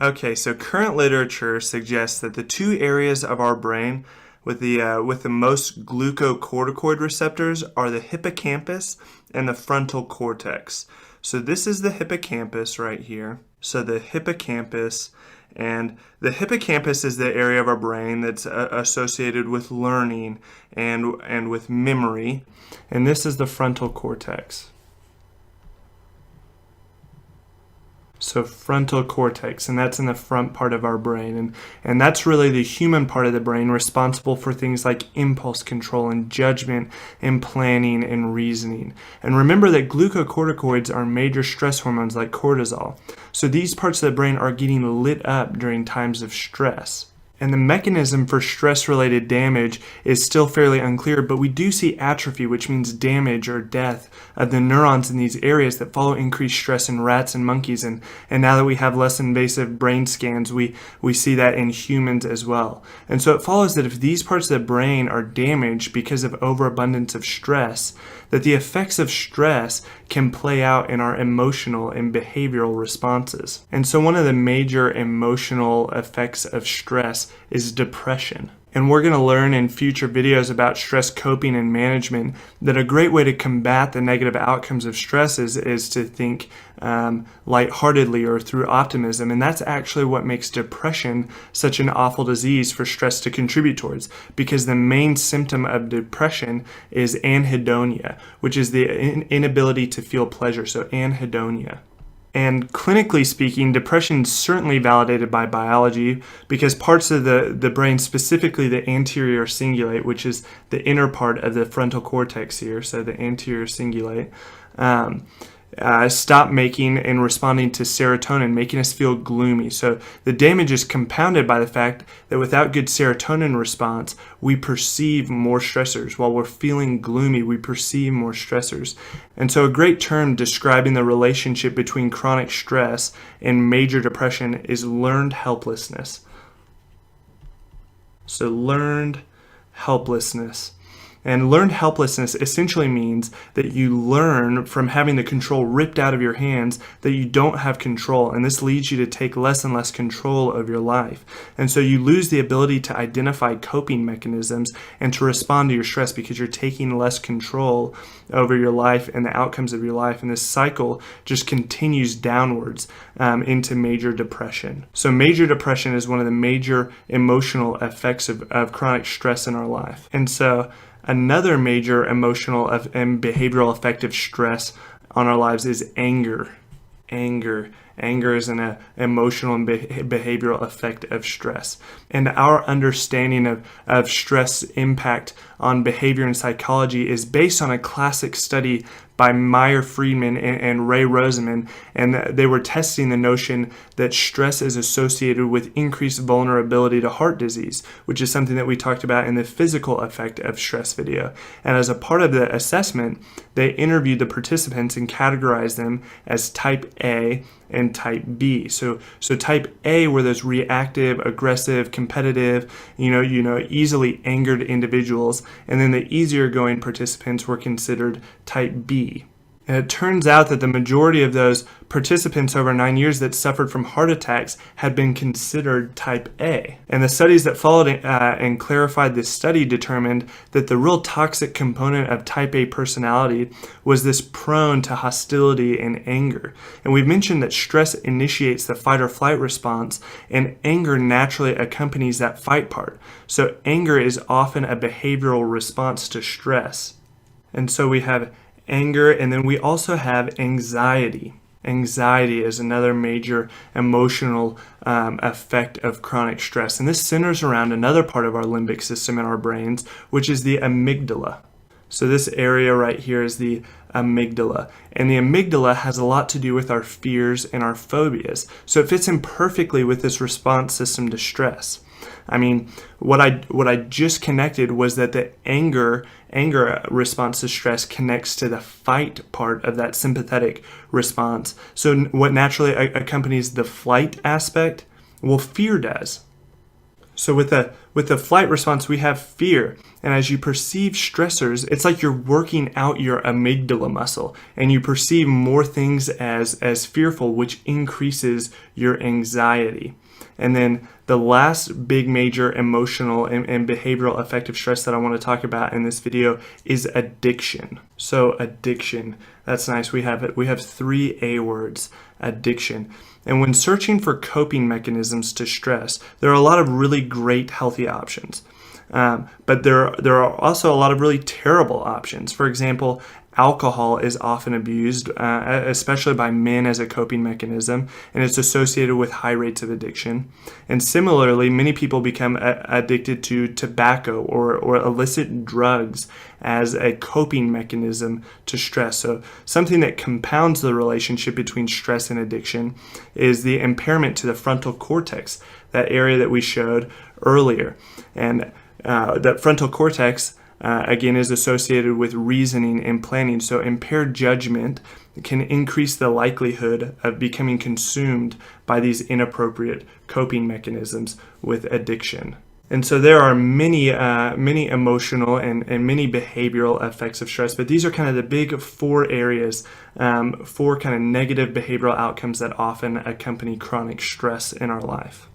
Okay, so current literature suggests that the two areas of our brain with the most glucocorticoid receptors are the hippocampus and the frontal cortex. So this is the hippocampus right here. So the hippocampus, and the hippocampus is the area of our brain that's associated with learning and with memory, and this is the frontal cortex. So frontal cortex, and that's in the front part of our brain. And that's really the human part of the brain responsible for things like impulse control and judgment and planning and reasoning. And remember that glucocorticoids are major stress hormones like cortisol. So these parts of the brain are getting lit up during times of stress. And the mechanism for stress-related damage is still fairly unclear, but we do see atrophy, which means damage or death of the neurons in these areas that follow increased stress in rats and monkeys. And now that we have less invasive brain scans, we see that in humans as well. And so it follows that if these parts of the brain are damaged because of overabundance of stress, that the effects of stress can play out in our emotional and behavioral responses. And so one of the major emotional effects of stress is depression. And we're going to learn in future videos about stress coping and management that a great way to combat the negative outcomes of stress is to think lightheartedly or through optimism. And that's actually what makes depression such an awful disease for stress to contribute towards, because the main symptom of depression is anhedonia, which is the inability to feel pleasure. So anhedonia. And clinically speaking, depression is certainly validated by biology because parts of the brain, specifically the anterior cingulate, which is the inner part of the frontal cortex here, so the anterior cingulate, stop making and responding to serotonin, making us feel gloomy. So the damage is compounded by the fact that without good serotonin response, we perceive more stressors. While we're feeling gloomy, we perceive more stressors. And so a great term describing the relationship between chronic stress and major depression is learned helplessness. So learned helplessness. And learned helplessness essentially means that you learn from having the control ripped out of your hands that you don't have control, and this leads you to take less and less control of your life. And so you lose the ability to identify coping mechanisms and to respond to your stress because you're taking less control over your life and the outcomes of your life. And this cycle just continues downwards into major depression. So major depression is one of the major emotional effects of chronic stress in our life. And so another major emotional and behavioral effect of stress on our lives is anger. Anger is an emotional and behavioral effect of stress. And our understanding of stress impact on behavior and psychology is based on a classic study by Meyer Friedman and Ray Roseman, and they were testing the notion that stress is associated with increased vulnerability to heart disease, which is something that we talked about in the physical effect of stress video. And as a part of the assessment, they interviewed the participants and categorized them as type A and type B. So type A were those reactive, aggressive, competitive, easily angered individuals, and then the easier going participants were considered type B. And it turns out that the majority of those participants over 9 years that suffered from heart attacks had been considered type A. And the studies that followed and clarified this study determined that the real toxic component of type A personality was this prone to hostility and anger. And we've mentioned that stress initiates the fight or flight response, and anger naturally accompanies that fight part. So anger is often a behavioral response to stress. And so we have anger, and then we also have anxiety. Anxiety is another major emotional effect of chronic stress, and this centers around another part of our limbic system in our brains, which is the amygdala. So this area right here is the amygdala, and the amygdala has a lot to do with our fears and our phobias. So it fits in perfectly with this response system to stress. I mean, what I just connected was that the anger response to stress connects to the fight part of that sympathetic response. So what naturally accompanies the flight aspect? Well, fear does. So with With the flight response, we have fear. And as you perceive stressors, it's like you're working out your amygdala muscle and you perceive more things as fearful, which increases your anxiety. And then the last big major emotional and behavioral effect of stress that I want to talk about in this video is addiction. So addiction, that's nice. We have 3 A words, addiction. And when searching for coping mechanisms to stress, there are a lot of really great healthy options. But there are also a lot of really terrible options. For example, alcohol is often abused, especially by men, as a coping mechanism, and it's associated with high rates of addiction. And similarly, many people become addicted to tobacco or illicit drugs as a coping mechanism to stress. So something that compounds the relationship between stress and addiction is the impairment to the frontal cortex, that area that we showed earlier. And that frontal cortex again, is associated with reasoning and planning. So impaired judgment can increase the likelihood of becoming consumed by these inappropriate coping mechanisms with addiction. And so there are many emotional and many behavioral effects of stress, but these are kind of the big 4 areas, 4 kind of negative behavioral outcomes that often accompany chronic stress in our life.